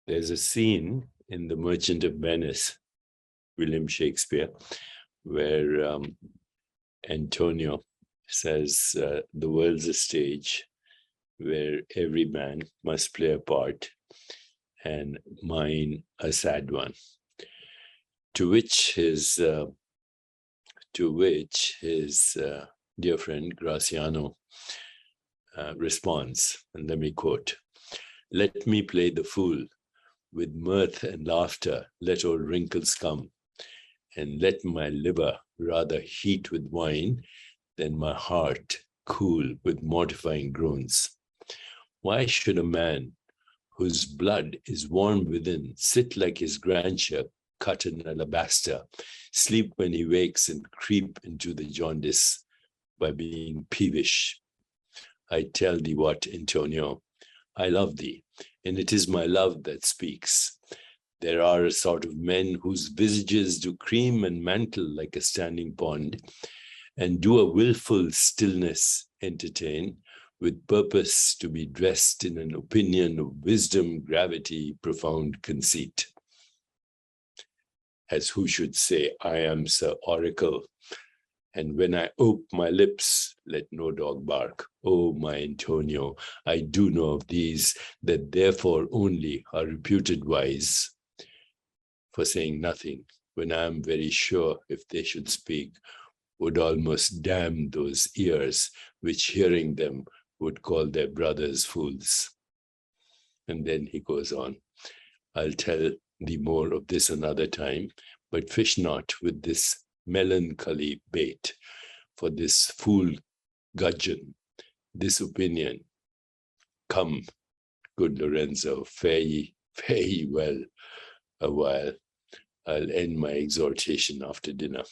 There's a scene in The Merchant of Venice, William Shakespeare, where Antonio says, the world's a stage where every man must play a part, and mine a sad one. To which his dear friend Graciano responds, and let me quote, "Let me play the fool. With mirth and laughter, let all wrinkles come, and let my liver rather heat with wine than my heart cool with mortifying groans. Why should a man whose blood is warm within sit like his grandeur cut in alabaster, sleep when he wakes and creep into the jaundice by being peevish? I tell thee what, Antonio, I love thee, and it is my love that speaks. There are a sort of men whose visages do cream and mantle like a standing pond, and do a willful stillness entertain, with purpose to be dressed in an opinion of wisdom, gravity, profound conceit. As who should say, I am Sir Oracle, and when I ope my lips, let no dog bark. Oh, my Antonio, I do know of these, that therefore only are reputed wise, for saying nothing, when I am very sure if they should speak, would almost damn those ears, which hearing them would call their brothers fools." And then he goes on, "I'll tell thee more of this another time, but fish not with this melancholy bait, for this fool gudgeon, this opinion. Come, good Lorenzo, fare ye well a while. I'll end my exhortation after dinner."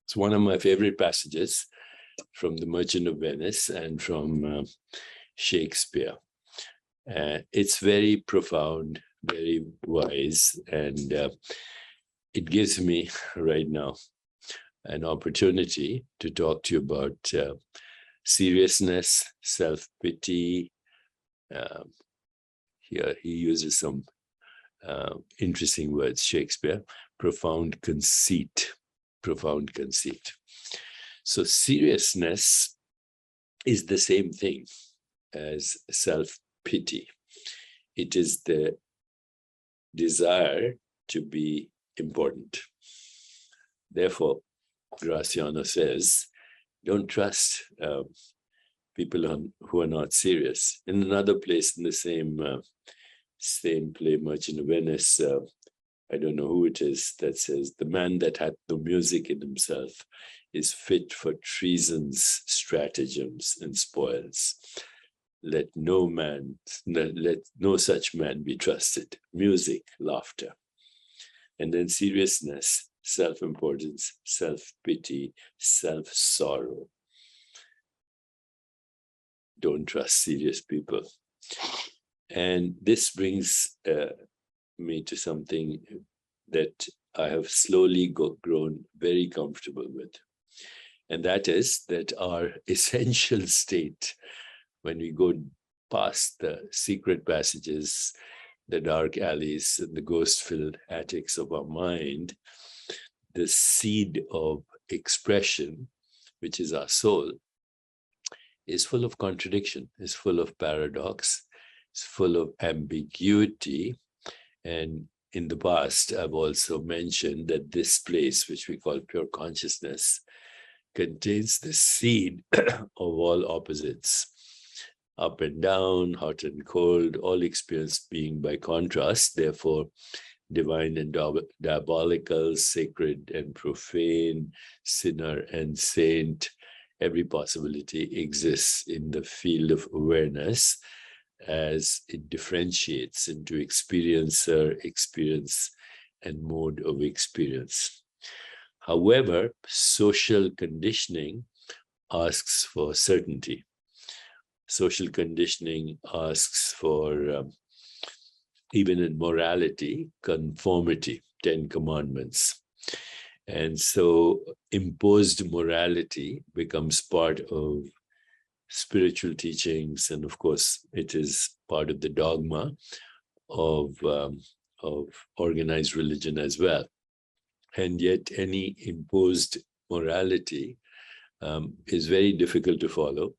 It's one of my favorite passages from The Merchant of Venice and from Shakespeare. It's very profound, very wise, and it gives me right now an opportunity to talk to you about seriousness, self-pity. Here he uses some interesting words, Shakespeare, profound conceit. So seriousness is the same thing as self-pity. It is the desire to be important. Therefore, Graciano says, don't trust people who are not serious. In another place in the same play, Merchant of Venice, I don't know who it is, that says, the man that hath no music in himself is fit for treason's stratagems and spoils. Let no such man be trusted. Music, laughter. And then seriousness, self-importance, self-pity, self-sorrow. Don't trust serious people. And this brings me to something that I have slowly grown very comfortable with. And that is that our essential state, when we go past the secret passages, the dark alleys, and the ghost-filled attics of our mind, the seed of expression, which is our soul, is full of contradiction, is full of paradox, is full of ambiguity. And in the past, I've also mentioned that this place, which we call pure consciousness, contains the seed of all opposites, up and down, hot and cold, all experienced being by contrast, therefore divine and diabolical, sacred and profane, sinner and saint. Every possibility exists in the field of awareness as it differentiates into experiencer, experience, and mode of experience. However, social conditioning asks for certainty. Social conditioning asks for, even in morality, conformity, 10 commandments. And so imposed morality becomes part of spiritual teachings, and of course, it is part of the dogma of organized religion as well. And yet any imposed morality is very difficult to follow.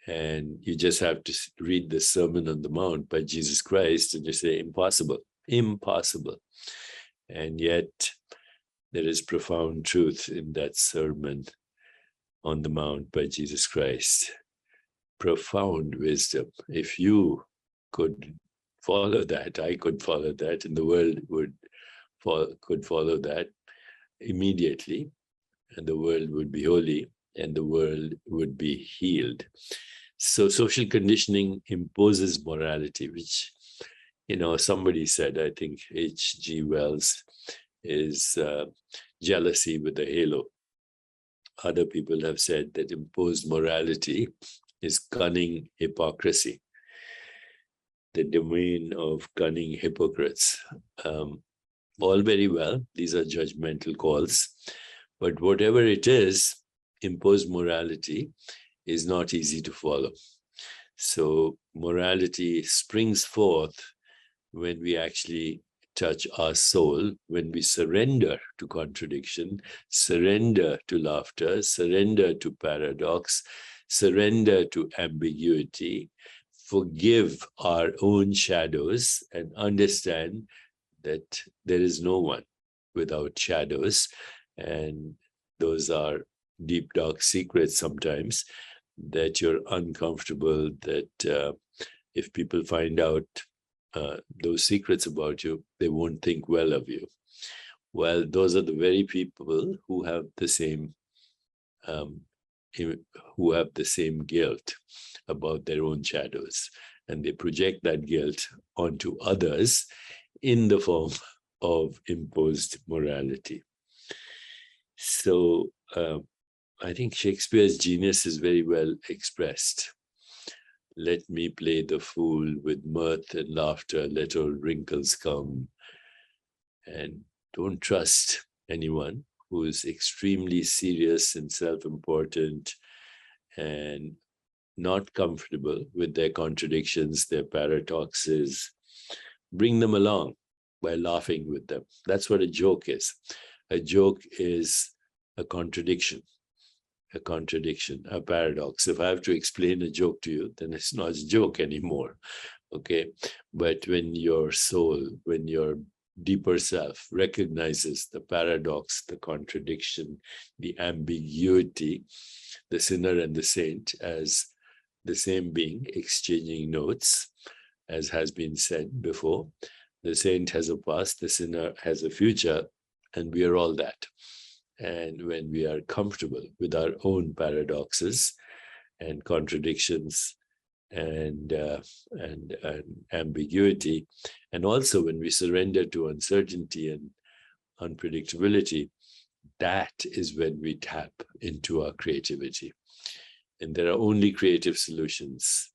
And you just have to read the Sermon on the Mount by Jesus Christ and you say, impossible, impossible. And yet there is profound truth in that Sermon on the Mount by Jesus Christ. Profound wisdom. If you could follow that, I could follow that, and the world could follow that immediately, and the world would be holy, and the world would be healed. So social conditioning imposes morality, which, somebody said, I think H.G. Wells, is jealousy with a halo. Other people have said that imposed morality is cunning hypocrisy, the domain of cunning hypocrites. All very well, these are judgmental calls, but whatever it is, imposed morality is not easy to follow. So morality springs forth when we actually touch our soul, when we surrender to contradiction, surrender to laughter, surrender to paradox, surrender to ambiguity, forgive our own shadows, and understand that there is no one without shadows. And those are deep, dark secrets sometimes that you're uncomfortable, that if people find out those secrets about you, they won't think well of you. Well, those are the very people who have the same guilt about their own shadows, and they project that guilt onto others in the form of imposed morality. So I think Shakespeare's genius is very well expressed. Let me play the fool with mirth and laughter, let all wrinkles come. And don't trust anyone who is extremely serious and self-important and not comfortable with their contradictions, their paradoxes. Bring them along by laughing with them. That's what a joke is. A joke is a contradiction, a paradox. If I have to explain a joke to you, then it's not a joke anymore, okay? But when your soul, when your deeper self recognizes the paradox, the contradiction, the ambiguity, the sinner and the saint as the same being exchanging notes, as has been said before, the saint has a past, the sinner has a future, and we are all that. And when we are comfortable with our own paradoxes and contradictions and ambiguity, and also when we surrender to uncertainty and unpredictability, that is when we tap into our creativity. And there are only creative solutions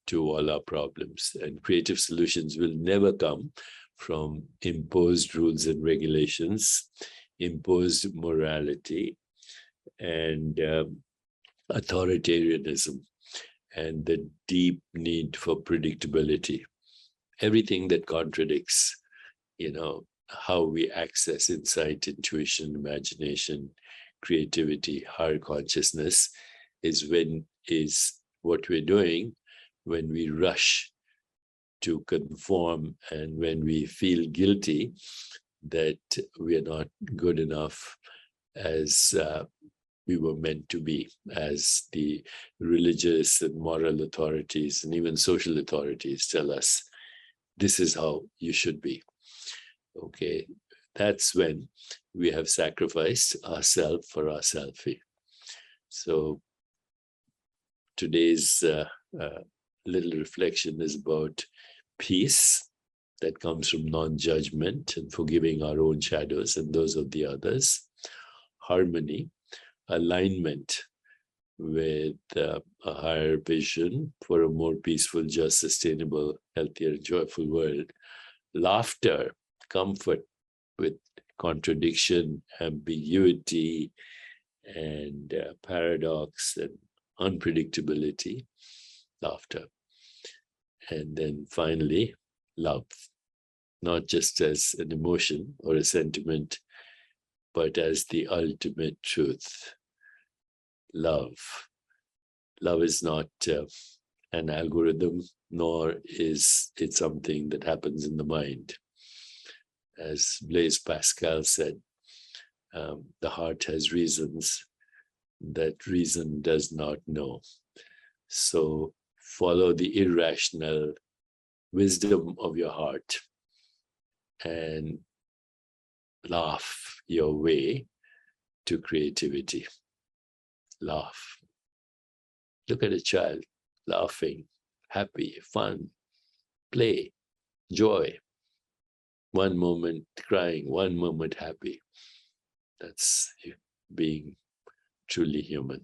to all our problems. And creative solutions will never come from imposed rules and regulations, imposed morality, and authoritarianism, and the deep need for predictability. Everything that contradicts, how we access insight, intuition, imagination, creativity, higher consciousness is what we're doing when we rush to conform and when we feel guilty that we are not good enough as we were meant to be, as the religious and moral authorities and even social authorities tell us, this is how you should be. Okay, that's when we have sacrificed ourselves for our selfie. So today's little reflection is about peace that comes from non-judgment and forgiving our own shadows and those of the others. Harmony, alignment with a higher vision for a more peaceful, just, sustainable, healthier, joyful world. Laughter, comfort with contradiction, ambiguity, and paradox and unpredictability. Laughter. And then finally, love, not just as an emotion or a sentiment, but as the ultimate truth. Love. Love is not an algorithm, nor is it something that happens in the mind. As Blaise Pascal said, the heart has reasons that reason does not know. So follow the irrational wisdom of your heart and laugh your way to creativity. Laugh. Look at a child laughing, happy, fun, play, joy. One moment crying, one moment happy. That's being truly human.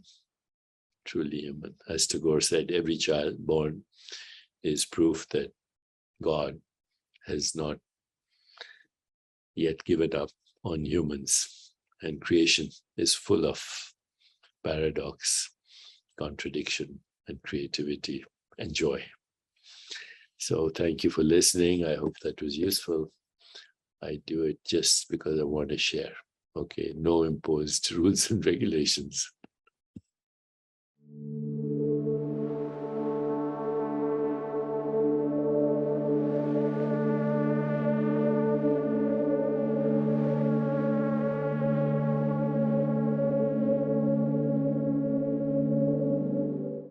Truly human. As Tagore said, every child born is proof that God has not yet given up on humans, and creation is full of paradox, contradiction, and creativity and joy. So thank you for listening. I hope that was useful. I do it just because I want to share. Okay, no imposed rules and regulations.